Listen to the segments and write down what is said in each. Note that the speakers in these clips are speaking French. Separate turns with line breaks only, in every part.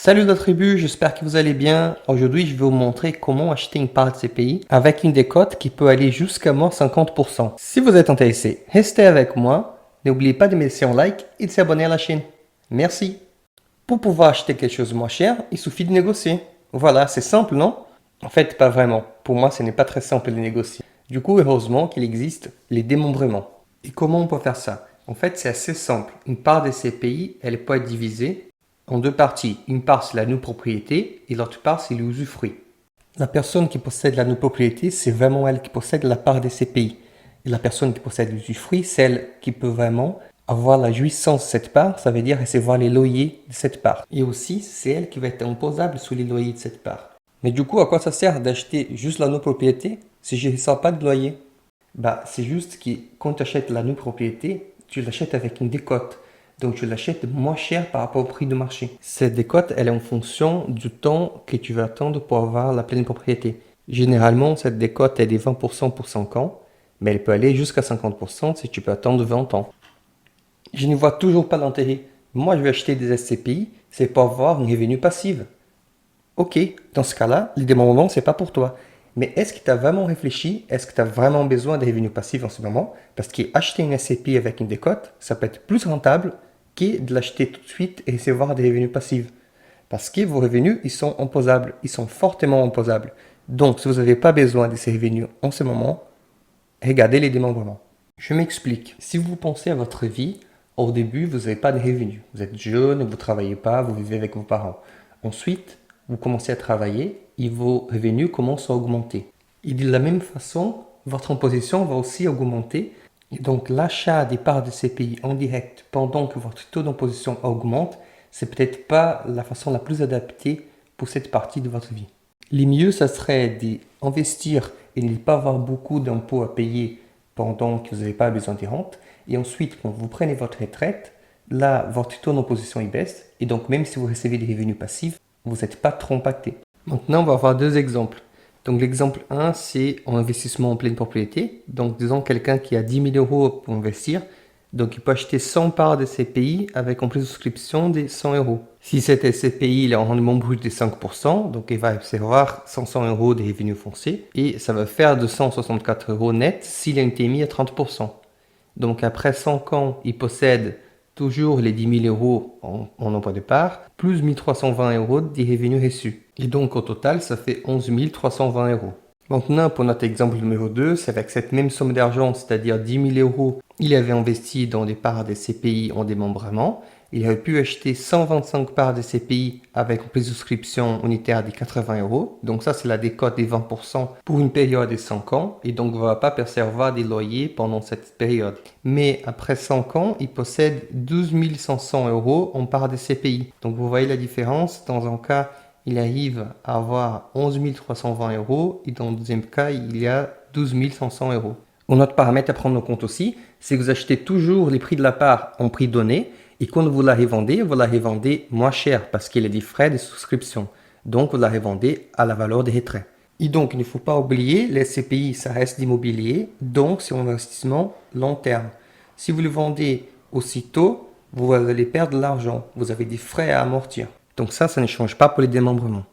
Salut la tribu, j'espère que vous allez bien. Aujourd'hui, je vais vous montrer comment acheter une part de CPI avec une décote qui peut aller jusqu'à moins 50%. Si vous êtes intéressé, restez avec moi. N'oubliez pas de me laisser un like et de s'abonner à la chaîne. Merci. Pour pouvoir acheter quelque chose moins cher, il suffit de négocier. Voilà, c'est simple, non? En fait, pas vraiment. Pour moi, ce n'est pas très simple de négocier. Du coup, heureusement qu'il existe les démembrements. Et comment on peut faire ça? En fait, c'est assez simple. Une part des CPI, elle peut être divisée en deux parties. Une part, c'est la nue-propriété et l'autre part, c'est l'usufruit. La personne qui possède la nue-propriété, c'est vraiment elle qui possède la part des CPI. Et la personne qui possède l'usufruit, c'est elle qui peut vraiment avoir la jouissance de cette part, ça veut dire recevoir les loyers de cette part. Et aussi, c'est elle qui va être imposable sous les loyers de cette part. Mais du coup, à quoi ça sert d'acheter juste la nue-propriété si je ne reçois pas de loyer? C'est juste que quand tu achètes la nue-propriété, tu l'achètes avec une décote. Donc, tu l'achètes moins cher par rapport au prix de marché. Cette décote, elle est en fonction du temps que tu vas attendre pour avoir la pleine propriété. Généralement, cette décote, elle est 20% pour 5 ans, mais elle peut aller jusqu'à 50% si tu peux attendre 20 ans. Je ne vois toujours pas l'intérêt. Moi, je vais acheter des SCPI, c'est pour avoir une revenu passive. Ok, dans ce cas-là, les démembrements, c'est pas pour toi. Mais est-ce que tu as vraiment réfléchi? Est-ce que tu as vraiment besoin de revenus passifs en ce moment? Parce qu'acheter une SCPI avec une décote, ça peut être plus rentable que de l'acheter tout de suite et recevoir des revenus passifs. Parce que vos revenus, ils sont imposables. Ils sont fortement imposables. Donc, si vous n'avez pas besoin de ces revenus en ce moment, regardez les démembrements. Je m'explique. Si vous pensez à votre vie, au début, vous n'avez pas de revenus. Vous êtes jeune, vous ne travaillez pas, vous vivez avec vos parents. Ensuite, vous commencez à travailler et vos revenus commencent à augmenter. Et de la même façon, votre imposition va aussi augmenter. Et donc, l'achat des parts de CPI en direct pendant que votre taux d'imposition augmente, c'est peut-être pas la façon la plus adaptée pour cette partie de votre vie. Le mieux, ça serait d'investir et de ne pas avoir beaucoup d'impôts à payer pendant que vous n'avez pas besoin de rentes. Et ensuite, quand vous prenez votre retraite, là, votre taux d'imposition il baisse. Et donc, même si vous recevez des revenus passifs, vous n'êtes pas trop impacté. Maintenant, on va voir deux exemples. Donc, l'exemple 1, c'est en investissement en pleine propriété. Donc, disons quelqu'un qui a 10 000 euros pour investir. Donc, il peut acheter 100 parts de CPI avec en plus de souscription des 100 euros. Si cette SCPI il est en rendement brut de 5%, donc il va recevoir 500 euros de revenus fonciers et ça va faire 264 euros net s'il a une TMI à 30%. Donc, après 5 ans, il possède toujours les 10 000 euros en emploi de part, plus 1 320 euros de revenus reçus. Et donc, au total, ça fait 11 320 euros. Maintenant, pour notre exemple numéro 2, c'est avec cette même somme d'argent, c'est-à-dire 10 000 euros, il avait investi dans des parts des CPI en démembrement. Il aurait pu acheter 125 parts de CPI avec une plus de souscription unitaire de 80 euros. Donc ça, c'est la décote des 20% pour une période de 5 ans. Et donc, on ne va pas percevoir des loyers pendant cette période. Mais après 5 ans, il possède 12 500 euros en parts de CPI. Donc, vous voyez la différence. Dans un cas, il arrive à avoir 11 320 euros. Et dans le deuxième cas, il y a 12 500 euros. Un autre paramètre à prendre en compte aussi, c'est que vous achetez toujours les prix de la part en prix donné. Et quand vous la revendez moins cher parce qu'il y a des frais de souscription. Donc, vous la revendez à la valeur des retraits. Et donc, il ne faut pas oublier, les SCPI, ça reste d'immobilier. Donc, c'est un investissement long terme. Si vous le vendez aussitôt, vous allez perdre de l'argent. Vous avez des frais à amortir. Donc ça ne change pas pour les démembrements.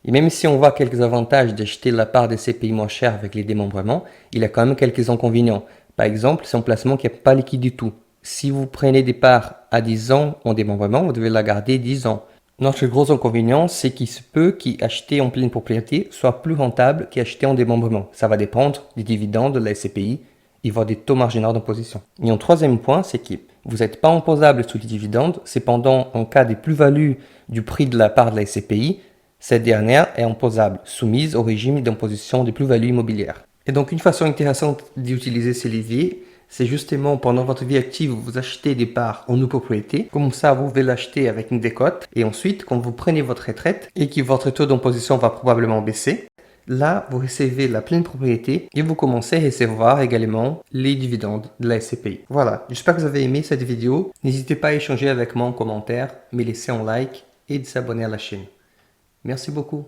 Et même si on voit quelques avantages d'acheter la part des CPI moins chère avec les démembrements, il y a quand même quelques inconvénients. Par exemple, c'est un placement qui n'est pas liquide du tout. Si vous prenez des parts à 10 ans en démembrement, vous devez la garder 10 ans. Notre gros inconvénient, c'est qu'il se peut qu'acheter en pleine propriété soit plus rentable qu'acheter en démembrement. Ça va dépendre des dividendes de la SCPI et voir des taux marginaux d'imposition. Et un troisième point, c'est que vous n'êtes pas imposable sur les dividendes. Cependant, en cas de plus-value du prix de la part de la SCPI, cette dernière est imposable, soumise au régime d'imposition des plus-values immobilières. Et donc, une façon intéressante d'utiliser ces leviers, c'est justement pendant votre vie active, vous achetez des parts en nue-propriété. Comme ça, vous pouvez l'acheter avec une décote. Et ensuite, quand vous prenez votre retraite et que votre taux d'imposition va probablement baisser, là, vous recevez la pleine propriété et vous commencez à recevoir également les dividendes de la SCPI. Voilà, j'espère que vous avez aimé cette vidéo. N'hésitez pas à échanger avec moi en commentaire, me laisser un like et de s'abonner à la chaîne. Merci beaucoup.